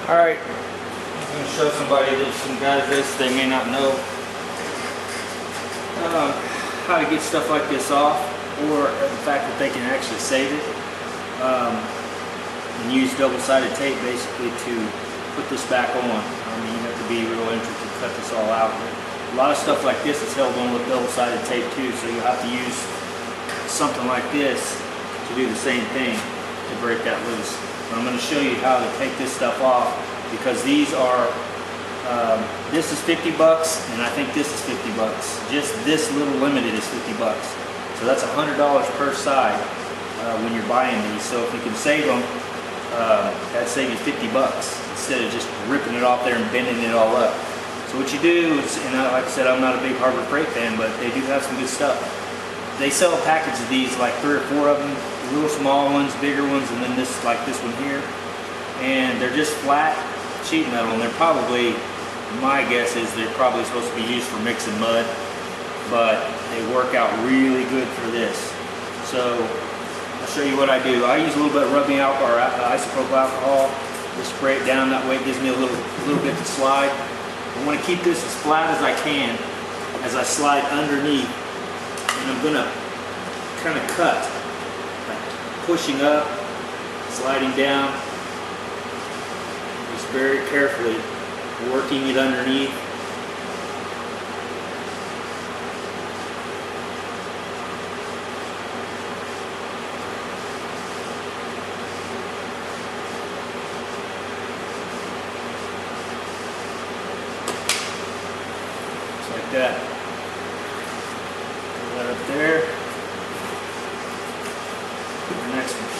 Alright, I'm going to show some guys this they may not know how to get stuff like this off, or the fact that they can actually save it, and use double-sided tape basically to put this back on. I mean, you have to be real intricate to cut this all out. A lot of stuff like this is held on with double-sided tape too, so you'll have to use something like this to do the same thing to break that loose. But I'm going to show you how to take this stuff off, because these are this is 50 bucks, and I think this is 50 bucks. Just this little limited is 50 bucks. So that's $100 per side when you're buying these. So if you can save them, that'd save you 50 bucks instead of just ripping it off there and bending it all up. So what you do is, and like I said, I'm not a big Harbor Freight fan, but they do have some good stuff. They sell a package of these, like 3 or 4 of them, little small ones, bigger ones, and then this, like this one here. And they're just flat sheet metal, and they're probably, my guess is they're probably supposed to be used for mixing mud, but they work out really good for this. So I'll show you what I do. I use a little bit of rubbing alcohol or isopropyl alcohol. Just spray it down, that way it gives me a little bit to slide. I want to keep this as flat as I can as I slide underneath, and I'm going to kind of cut, like pushing up, sliding down, just very carefully working it underneath. Just like that. Put that up there. The next one.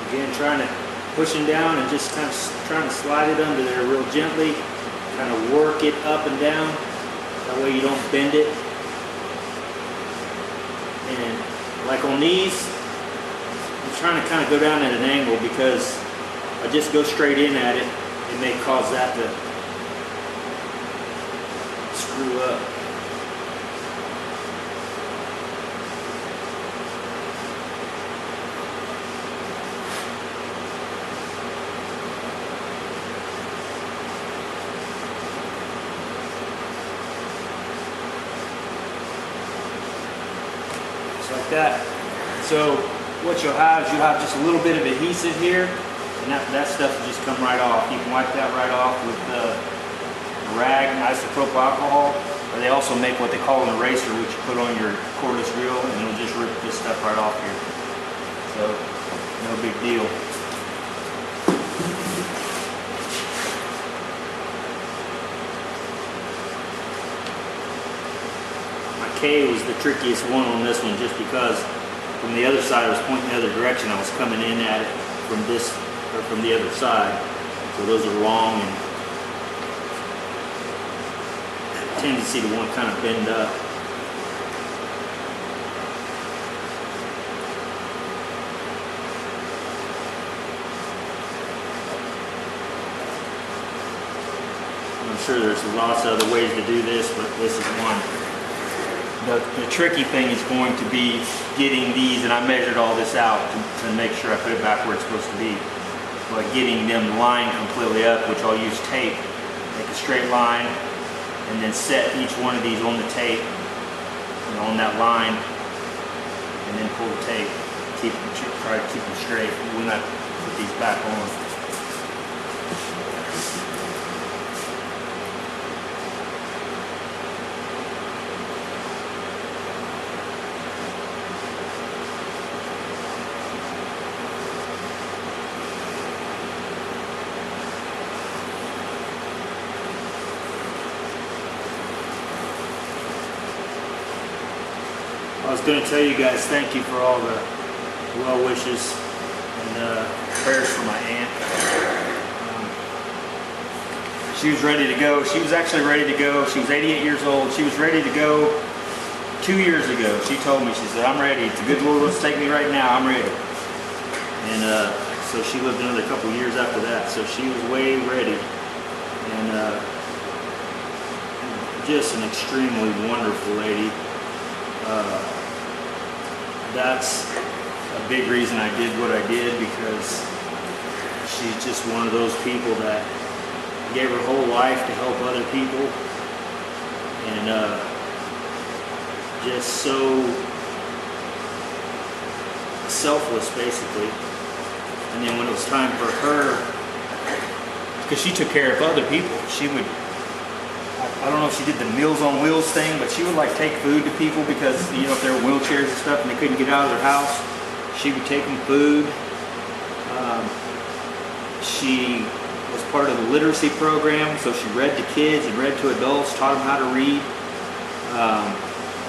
Again, trying to pushing down and just kind of trying to slide it under there real gently, kind of work it up and down, that way you don't bend it. And like on these, I'm trying to kind of go down at an angle, because if I just go straight in at it, it may cause that to screw up. Like that. So what you'll have is you'll have just a little bit of adhesive here, and that stuff will just come right off. You can wipe that right off with a rag and isopropyl alcohol, or they also make what they call an eraser, which you put on your cordless drill, and it'll just rip this stuff right off here. So no big deal. K was the trickiest one on this one, just because from the other side I was pointing the other direction. I was coming in at it from this, or from the other side. So those are long, and tendency to want to kind of bend up. I'm sure there's lots of other ways to do this, but this is one. The tricky thing is going to be getting these, and I measured all this out to make sure I put it back where it's supposed to be, but getting them lined completely up, which I'll use tape, make a straight line, and then set each one of these on the tape, on that line, and then pull the tape, try to keep them straight when I put these back on. I was going to tell you guys thank you for all the well wishes and prayers for my aunt. She was ready to go. She was actually ready to go. She was 88 years old. She was ready to go 2 years ago. She told me, she said, "I'm ready. If the good Lord wants to take me right now, I'm ready." And so she lived another couple years after that. So she was way ready. And just an extremely wonderful lady. That's a big reason I did what I did, because she's just one of those people that gave her whole life to help other people, and just so selfless, basically. And then when it was time for her, because she took care of other people, she would, I don't know if she did the Meals on Wheels thing, but she would like take food to people because, you know, if they were wheelchairs and stuff and they couldn't get out of their house, she would take them food. She was part of the literacy program, so she read to kids and read to adults, taught them how to read.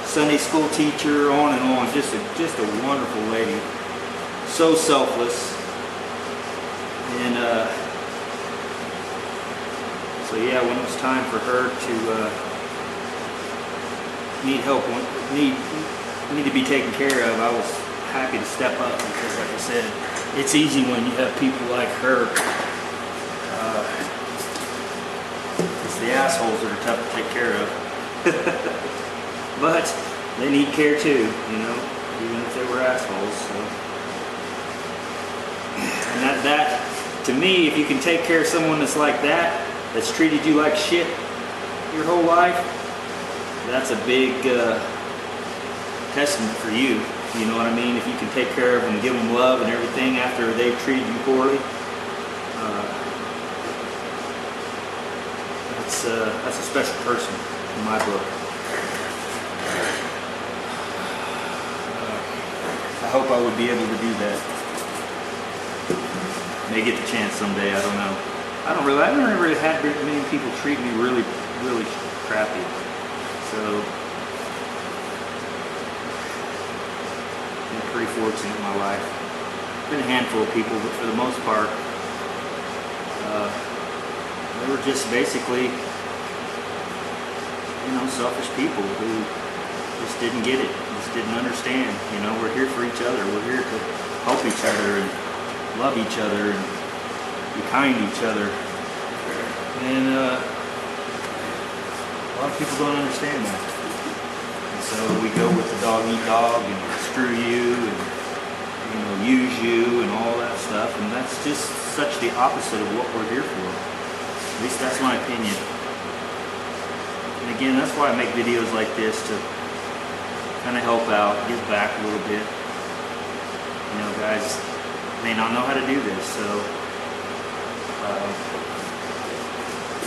Sunday school teacher, on and on. Just a wonderful lady. So selfless. And so yeah, when it was time for her to need help, need to be taken care of, I was happy to step up, because like I said, it's easy when you have people like her. It's the assholes that are tough to take care of. But they need care too, you know, even if they were assholes. So. And that, to me, if you can take care of someone that's like that, that's treated you like shit your whole life, that's a big testament for you. You know what I mean? If you can take care of them, give them love and everything after they've treated you poorly, that's a special person in my book. I hope I would be able to do that. May get the chance someday. I don't know. I've never really had many people treat me really, really crappy. So I'm pretty fortunate in my life. Been a handful of people, but for the most part, they were just basically, you know, selfish people who just didn't get it, just didn't understand. You know, we're here for each other. We're here to help each other and love each other and be kind to each other. And a lot of people don't understand that. And so we go with the dog eat dog and screw you and, you know, use you and all that stuff. And that's just such the opposite of what we're here for. At least that's my opinion. And again, that's why I make videos like this, to kind of help out, give back a little bit. You know, guys may not know how to do this, so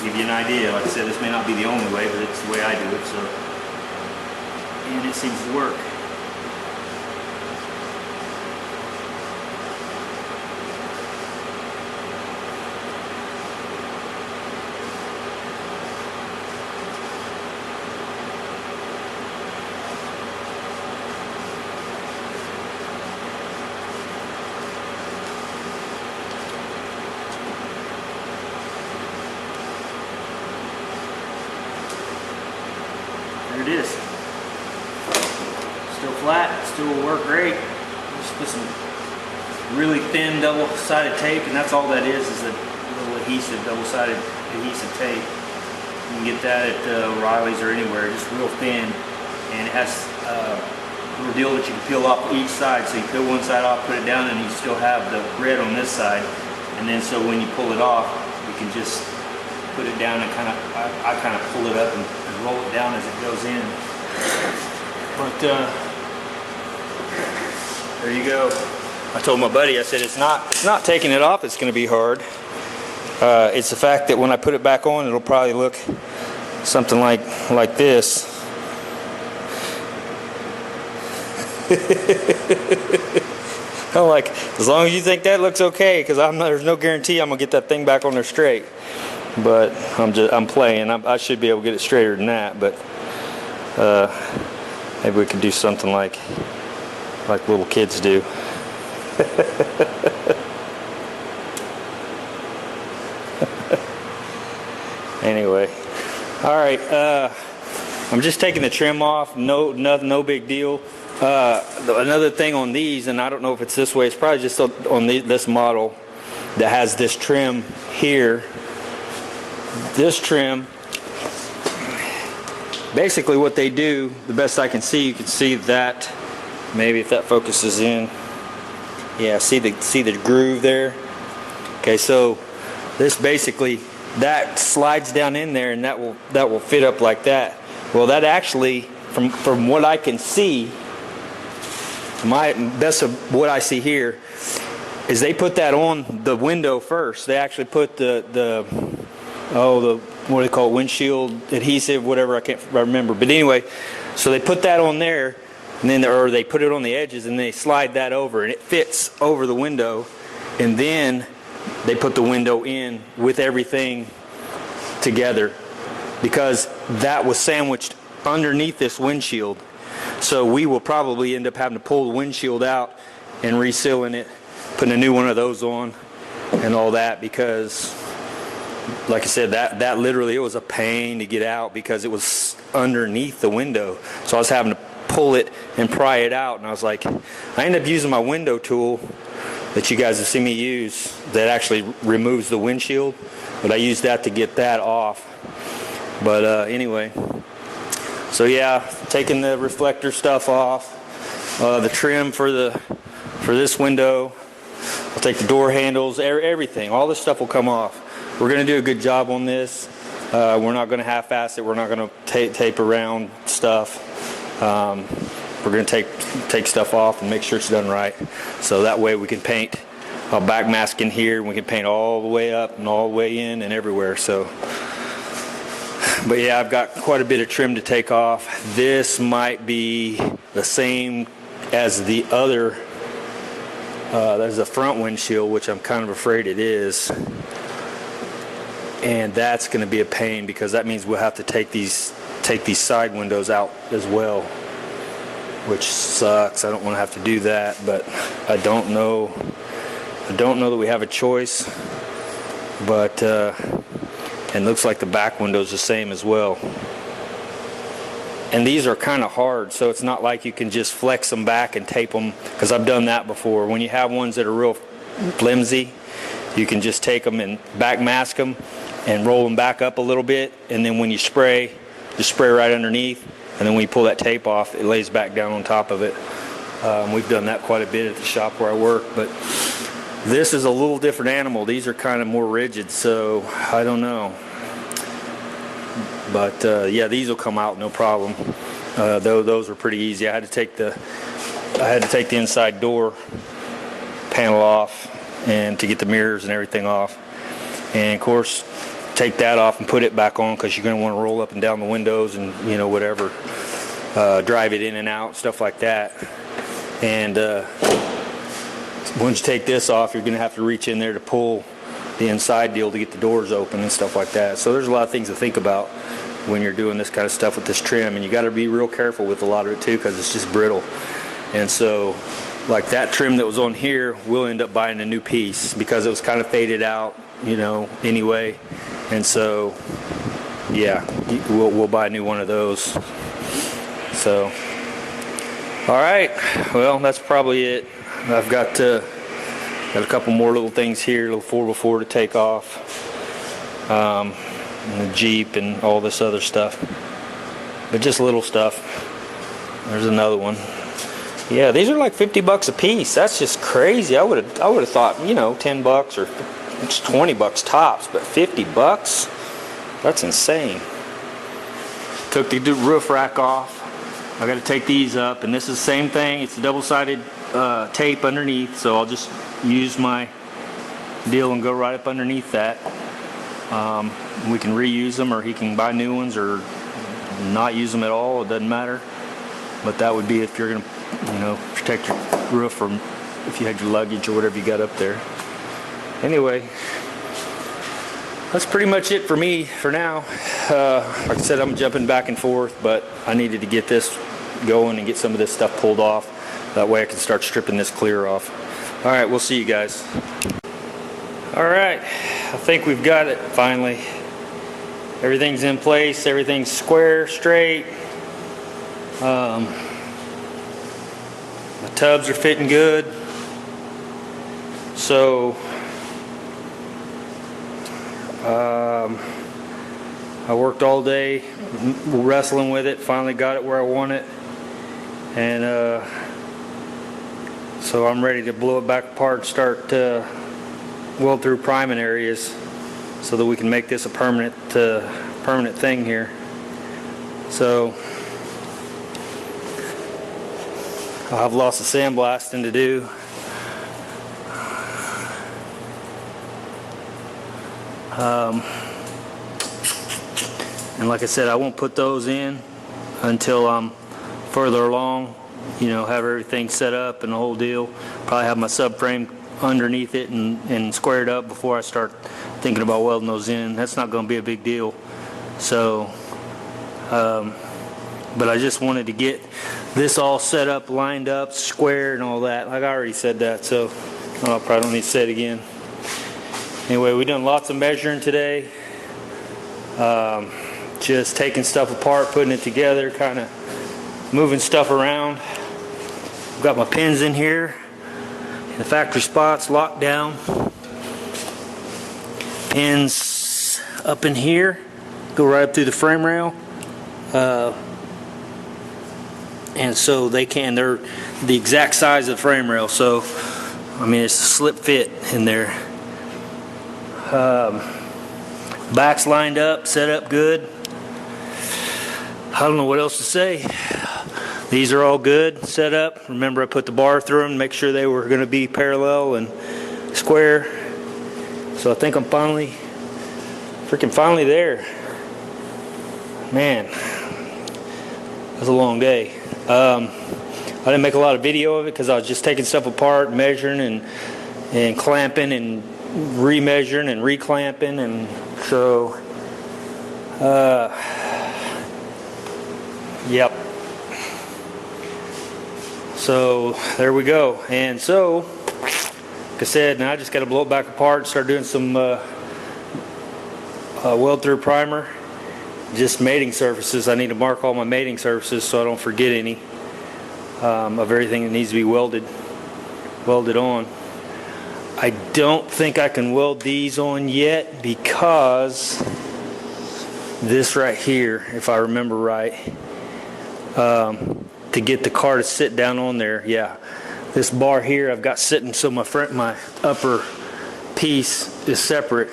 give you an idea. Like I said, this may not be the only way, but it's the way I do it. So, and it seems to work. There it is. Still flat, still will work great. Just put some really thin double-sided tape, and that's all that is a little adhesive, double-sided adhesive tape. You can get that at O'Reilly's or anywhere, just real thin. And it has a little deal that you can peel off each side. So you peel one side off, put it down, and you still have the grid on this side. And then so when you pull it off, you can just put it down and I kind of pull it up and roll it down as it goes in. But there you go. I told my buddy, I said, it's not taking it off that's going to be hard. It's the fact that when I put it back on, it'll probably look something like this. I'm like, as long as you think that looks okay, because there's no guarantee I'm gonna get that thing back on there straight. But I'm playing. I should be able to get it straighter than that. But maybe we could do something like little kids do. Anyway, all right. I'm just taking the trim off. No big deal. Another thing on these, and I don't know if it's this way. It's probably just on this model that has this trim here. This trim, basically what they do, the best I can see, you can see that, maybe if that focuses in, Yeah, see the groove there? Okay, so this basically, that slides down in there, and that will fit up like that. Well, that actually, from what I can see, my best of what I see here, is they put that on the window first. They actually put the what do they call it, windshield adhesive, whatever, I can't remember. But anyway, so they put that on there, and then they put it on the edges, and they slide that over, and it fits over the window, and then they put the window in with everything together, because that was sandwiched underneath this windshield. So we will probably end up having to pull the windshield out and resealing it, putting a new one of those on and all that, because like I said, that literally, it was a pain to get out because it was underneath the window. So I was having to pull it and pry it out, and I was like, I ended up using my window tool that you guys have seen me use that actually removes the windshield, but I used that to get that off. But anyway, so yeah, taking the reflector stuff off, the trim for this window, I'll take the door handles, everything, all this stuff will come off. We're going to do a good job on this. We're not going to half-ass it. We're not going to tape around stuff. We're going to take stuff off and make sure it's done right. So that way we can paint a back mask in here, and we can paint all the way up and all the way in and everywhere. So, but yeah, I've got quite a bit of trim to take off. This might be the same as the other. There's a front windshield, which I'm kind of afraid it is. And that's going to be a pain, because that means we'll have to take these side windows out as well, which sucks. I don't want to have to do that, but I don't know that we have a choice. But it looks like the back window's the same as well. And these are kind of hard, so it's not like you can just flex them back and tape them, because I've done that before. When you have ones that are real flimsy, you can just take them and back mask them and roll them back up a little bit, and then when you spray, just spray right underneath, and then when you pull that tape off, it lays back down on top of it. We've done that quite a bit at the shop where I work, but this is a little different animal. These are kind of more rigid, so I don't know. But yeah, these will come out no problem. Though those are pretty easy. I had to take the inside door panel off, and to get the mirrors and everything off, and of course take that off and put it back on, because you're going to want to roll up and down the windows and whatever, drive it in and out, stuff like that. And once you take this off, you're going to have to reach in there to pull the inside deal to get the doors open and stuff like that. So there's a lot of things to think about when you're doing this kind of stuff with this trim, and you got to be real careful with a lot of it too, because it's just brittle. And so like that trim that was on here, we'll end up buying a new piece, because it was kind of faded out, anyway. And so yeah, we'll buy a new one of those. So all right, well, that's probably it. I've got a couple more little things here, little 4x4 to take off, and the Jeep and all this other stuff, but just little stuff. There's another one. Yeah, these are like $50 a piece. That's just crazy. I would have thought, $10 or it's $20 tops, but $50? That's insane. Took the roof rack off. I got to take these up, and this is the same thing. It's a double-sided tape underneath, so I'll just use my deal and go right up underneath that. We can reuse them, or he can buy new ones, or not use them at all. It doesn't matter. But that would be if you're going to, protect your roof from if you had your luggage or whatever you got up there. Anyway, that's pretty much it for me for now. Like I said, I'm jumping back and forth, but I needed to get this going and get some of this stuff pulled off. That way I can start stripping this clear off. All right, we'll see you guys. All right, I think we've got it finally. Everything's in place, everything's square, straight. The tubs are fitting good. So I worked all day wrestling with it, finally got it where I want it, and So I'm ready to blow it back apart, start weld through priming areas so that we can make this a permanent thing here. So I'll have lots of sandblasting to do. And like I said, I won't put those in until I'm further along, you know, have everything set up and the whole deal. Probably have my subframe underneath it and squared up before I start thinking about welding those in. That's not going to be a big deal. So, but I just wanted to get this all set up, lined up, square and all that. Like I already said that, so I probably don't need to say it again. Anyway, we've done lots of measuring today. Just taking stuff apart, putting it together, kind of moving stuff around. I've got my pins in here in the factory spots, locked down. Pins up in here, go right up through the frame rail. And so they're the exact size of the frame rail. So, I mean, it's a slip fit in there. Back's lined up, set up good. I don't know what else to say. These are all good, set up. Remember, I put the bar through them, make sure they were going to be parallel and square. So I think I'm finally there. Man, that was a long day. I didn't make a lot of video of it because I was just taking stuff apart, measuring and clamping and remeasuring and reclamping, and so yep. So there we go. And so, like I said, now I just got to blow it back apart and start doing some weld through primer. Just mating surfaces. I need to mark all my mating surfaces so I don't forget any of everything that needs to be welded on. I don't think I can weld these on yet because this right here, if I remember right, to get the car to sit down on there, yeah, this bar here I've got sitting so my upper piece is separate.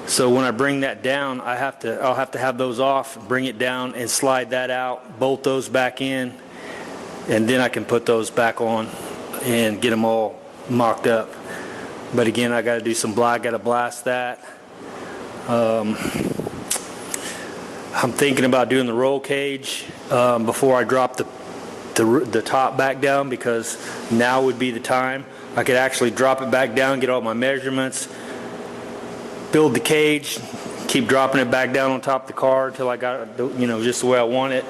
So when I bring that down, I'll have to have those off, bring it down and slide that out, bolt those back in, and then I can put those back on and get them all mocked up. But again, I got to do some I got to blast that. I'm thinking about doing the roll cage before I drop the top back down, because now would be the time. I could actually drop it back down, get all my measurements, build the cage, keep dropping it back down on top of the car until I got it, you know, just the way I want it.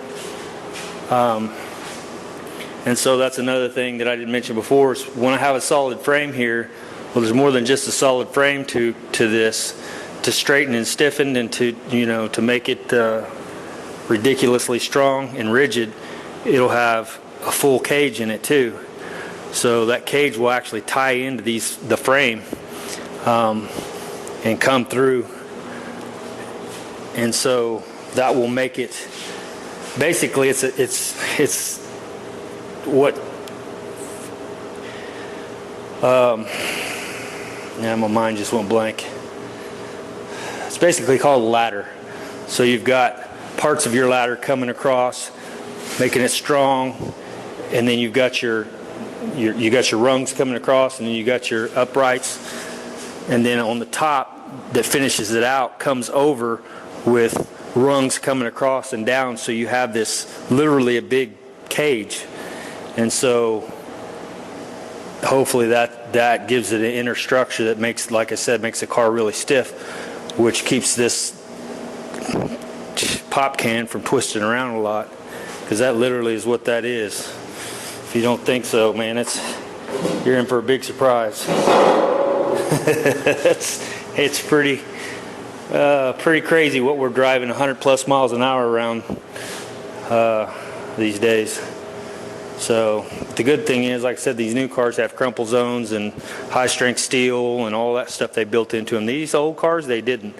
And so that's another thing that I didn't mention before, is when I have a solid frame here, well, there's more than just a solid frame to this, to straighten and stiffen and to, you know, to make it ridiculously strong and rigid. It'll have a full cage in it too. So that cage will actually tie into the frame and come through. And so that will make it, basically it's what now my mind just went blank. It's basically called a ladder. So you've got parts of your ladder coming across, making it strong, and then you've got your rungs coming across, and then you got your uprights, and then on the top that finishes it out comes over with rungs coming across and down, so you have this literally a big cage. And so hopefully that gives it an inner structure that makes, like I said, makes the car really stiff, which keeps this pop can from twisting around a lot, because that literally is what that is. If you don't think so, man, you're in for a big surprise. It's pretty crazy what we're driving 100 plus miles an hour around these days. So the good thing is, like I said, these new cars have crumple zones and high strength steel and all that stuff they built into them. These old cars, they didn't.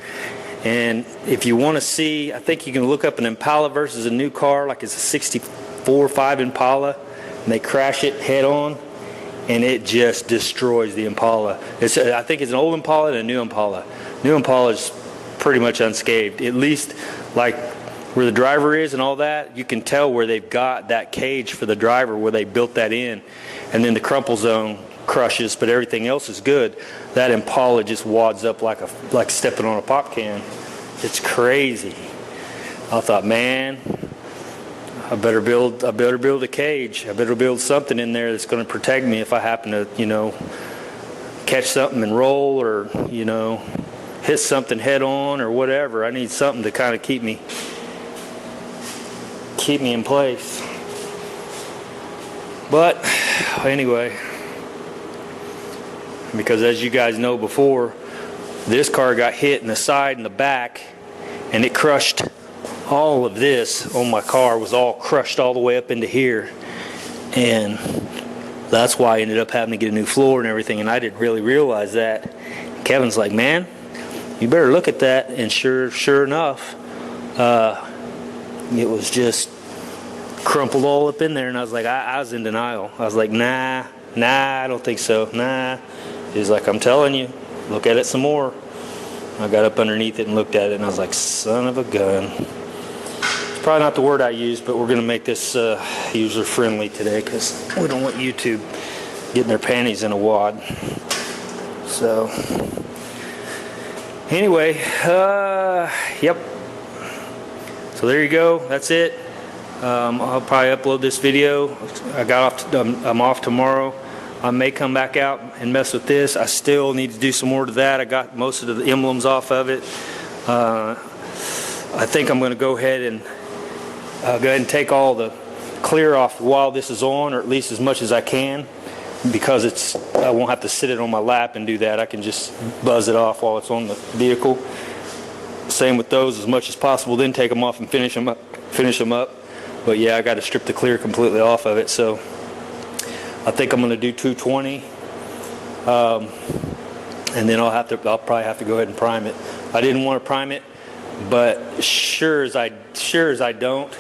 And if you want to see, I think you can look up an Impala versus a new car, like it's a 64 5 Impala, and they crash it head on, and it just destroys the Impala. I think it's an old Impala and a new Impala. New Impala is pretty much unscathed. At least like where the driver is and all that, you can tell where they've got that cage for the driver, where they built that in, and then the crumple zone crushes, but everything else is good. That Impala just wads up like stepping on a pop can. It's crazy. I thought, man, I better build a cage. I better build something in there that's going to protect me if I happen to, catch something and roll, or, hit something head on or whatever. I need something to kind of keep me in place. But anyway, because as you guys know before, this car got hit in the side and the back, and it crushed all of this on my car. Was all crushed all the way up into here, and that's why I ended up having to get a new floor and everything, and I didn't really realize that. Kevin's like, man, you better look at that, and sure enough, it was just crumpled all up in there, and I was like, I was in denial. I was like, nah, I don't think so, nah. He's like, I'm telling you, look at it some more. I got up underneath it and looked at it, and I was like, son of a gun. It's probably not the word I used, but we're going to make this user-friendly today, because we don't want YouTube getting their panties in a wad. So, anyway, yep. So there you go. That's it. I'll probably upload this video. I'm off tomorrow. I may come back out and mess with this. I still need to do some more to that. I got most of the emblems off of it. I think I'm going to go ahead and take all the clear off while this is on, or at least as much as I can, because I won't have to sit it on my lap and do that. I can just buzz it off while it's on the vehicle. Same with those, as much as possible, then take them off and finish them up. But yeah, I got to strip the clear completely off of it. So I think I'm going to do 220, and then I'll probably have to go ahead and prime it. I didn't want to prime it, but sure as I don't.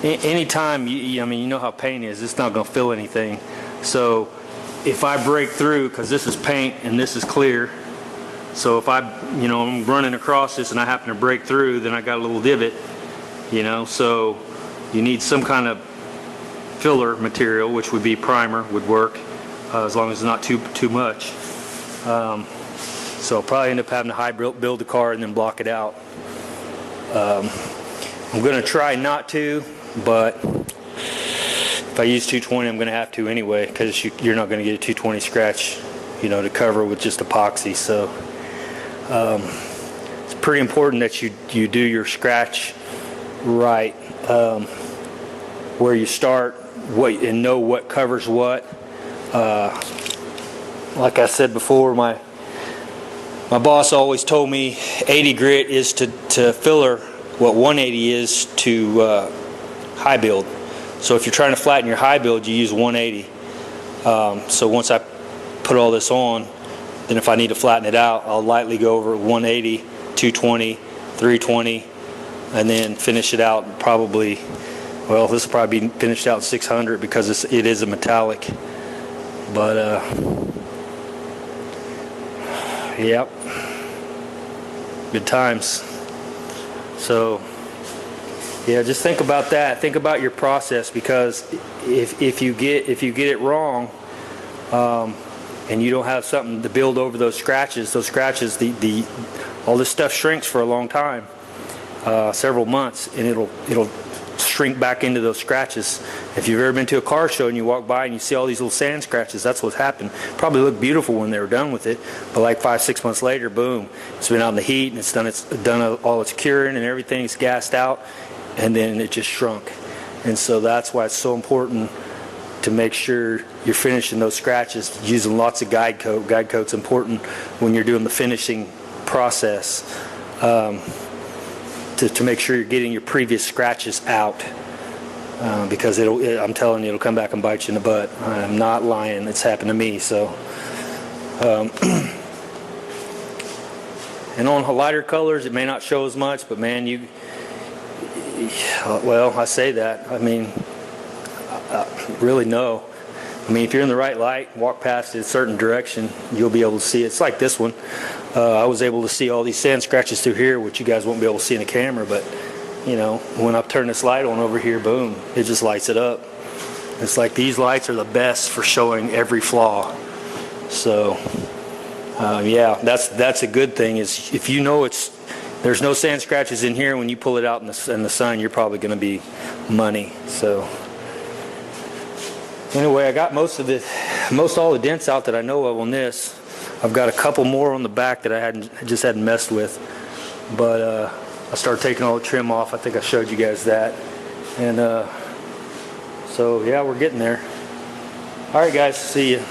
Anytime you know how paint is, it's not going to fill anything. So if I break through, because this is paint and this is clear, so if I'm running across this and I happen to break through, then I got a little divot. So you need some kind of filler material, which would be primer, would work, as long as it's not too much. So I'll probably end up having to build the car and then block it out. I'm going to try not to, but if I use 220, I'm going to have to anyway, because you're not going to get a 220 scratch, to cover with just epoxy. So it's pretty important that you do your scratch right, where you start, and know what covers what. Like I said before, my boss always told me 80 grit is to filler what 180 is to high build. So if you're trying to flatten your high build, you use 180. So once I put all this on, then if I need to flatten it out, I'll lightly go over 180, 220, 320, and then finish it out probably, well, this will probably be finished out 600 because it is a metallic. But yep, good times. So yeah, just think about that. Think about your process, because if you get it wrong, and you don't have something to build over those scratches, all this stuff shrinks for a long time, several months, and it'll shrink back into those scratches. If you've ever been to a car show and you walk by and you see all these little sand scratches, that's what's happened. Probably look beautiful when they were done with it, but like 5-6 months later, boom, it's been out in the heat and it's done all its curing and everything's gassed out, and then it just shrunk. And so that's why it's so important to make sure you're finishing those scratches using lots of guide coat. Guide coat's important when you're doing the finishing process, to make sure you're getting your previous scratches out, because I'm telling you, it'll come back and bite you in the butt. I'm not lying. It's happened to me. So, and on lighter colors, it may not show as much, but man, well, I say that. I mean, really no. I mean, if you're in the right light, walk past it a certain direction, you'll be able to see it. It's like this one. I was able to see all these sand scratches through here, which you guys won't be able to see in the camera, but you know, when I turn this light on over here, boom, it just lights it up. It's like these lights are the best for showing every flaw. So yeah, that's a good thing, is if you know there's no sand scratches in here, when you pull it out in the sun, you're probably going to be money. So anyway, I got most all the dents out that I know of on this. I've got a couple more on the back that I just hadn't messed with, but I started taking all the trim off. I think I showed you guys that, and so yeah, we're getting there. All right, guys, see you.